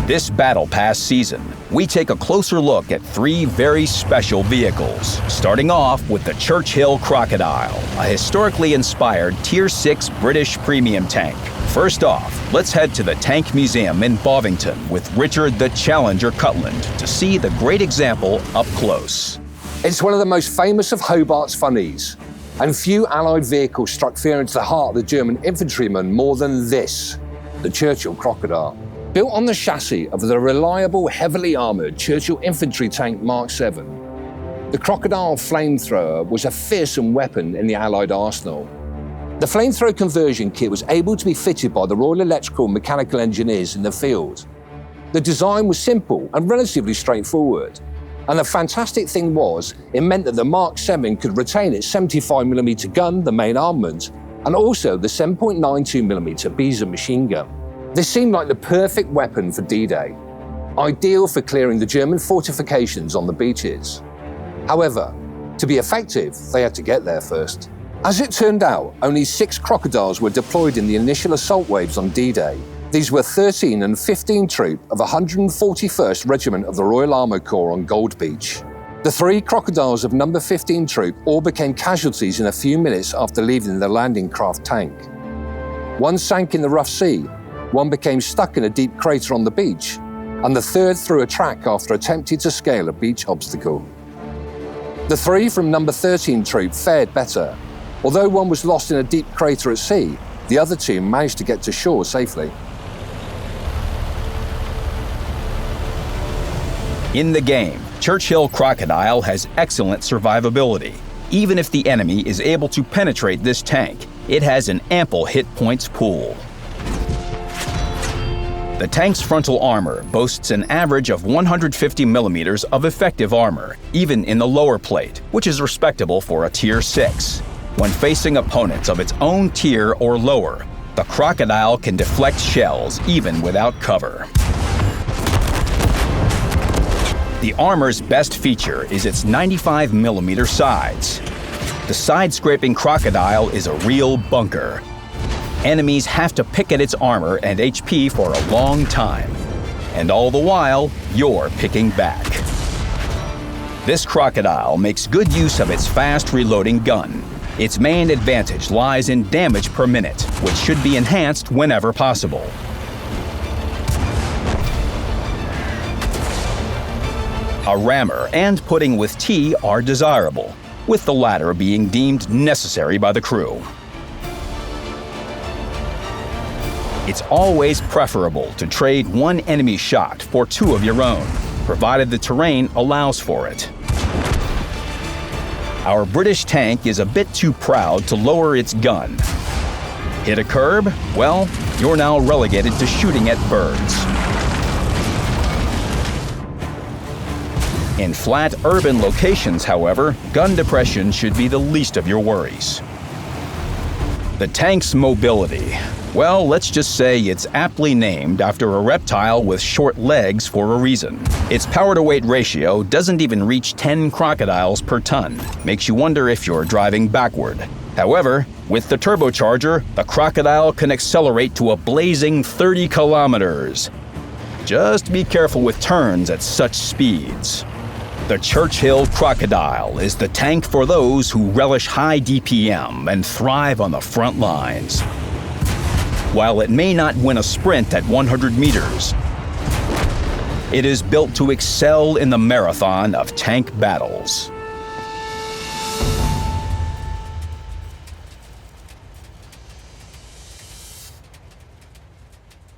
This Battle Pass season, we take a closer look at 3 very special vehicles, starting off with the Churchill Crocodile, a historically inspired Tier 6 British premium tank. First off, let's head to the Tank Museum in Bovington with Richard the Challenger Cutland to see the great example up close. It's one of the most famous of Hobart's funnies, and few Allied vehicles struck fear into the heart of the German infantryman more than this, the Churchill Crocodile. Built on the chassis of the reliable, heavily armoured Churchill infantry tank Mark VII, the Crocodile flamethrower was a fearsome weapon in the Allied arsenal. The flamethrower conversion kit was able to be fitted by the Royal Electrical and Mechanical Engineers in the field. The design was simple and relatively straightforward, and the fantastic thing was, it meant that the Mark VII could retain its 75mm gun, the main armament, and also the 7.92mm Behemoth machine gun. This seemed like the perfect weapon for D-Day, ideal for clearing the German fortifications on the beaches. However, to be effective, they had to get there first. As it turned out, only 6 Crocodiles were deployed in the initial assault waves on D-Day. These were 13 and 15 Troop of 141st Regiment of the Royal Armoured Corps on Gold Beach. The 3 Crocodiles of No. 15 Troop all became casualties in a few minutes after leaving the landing craft tank. One sank in the rough sea, one became stuck in a deep crater on the beach, and the third threw a track after attempting to scale a beach obstacle. The 3 from No. 13 Troop fared better. Although one was lost in a deep crater at sea, the other 2 managed to get to shore safely. In the game, Churchill Crocodile has excellent survivability. Even if the enemy is able to penetrate this tank, it has an ample hit points pool. The tank's frontal armor boasts an average of 150mm of effective armor, even in the lower plate, which is respectable for a Tier 6. When facing opponents of its own tier or lower, the Crocodile can deflect shells even without cover. The armor's best feature is its 95mm sides. The side-scraping Crocodile is a real bunker. Enemies have to pick at its armor and HP for a long time. And all the while, you're picking back. This Crocodile makes good use of its fast reloading gun. Its main advantage lies in damage per minute, which should be enhanced whenever possible. A rammer and pudding with tea are desirable, with the latter being deemed necessary by the crew. It's always preferable to trade 1 enemy shot for 2 of your own, provided the terrain allows for it. Our British tank is a bit too proud to lower its gun. Hit a curb? Well, you're now relegated to shooting at birds. In flat urban locations, however, gun depression should be the least of your worries. The tank's mobility. Well, let's just say it's aptly named after a reptile with short legs for a reason. Its power-to-weight ratio doesn't even reach 10 crocodiles per ton. Makes you wonder if you're driving backward. However, with the turbocharger, the Crocodile can accelerate to a blazing 30 kilometers. Just be careful with turns at such speeds. The Churchill Crocodile is the tank for those who relish high DPM and thrive on the front lines. While it may not win a sprint at 100 meters, it is built to excel in the marathon of tank battles.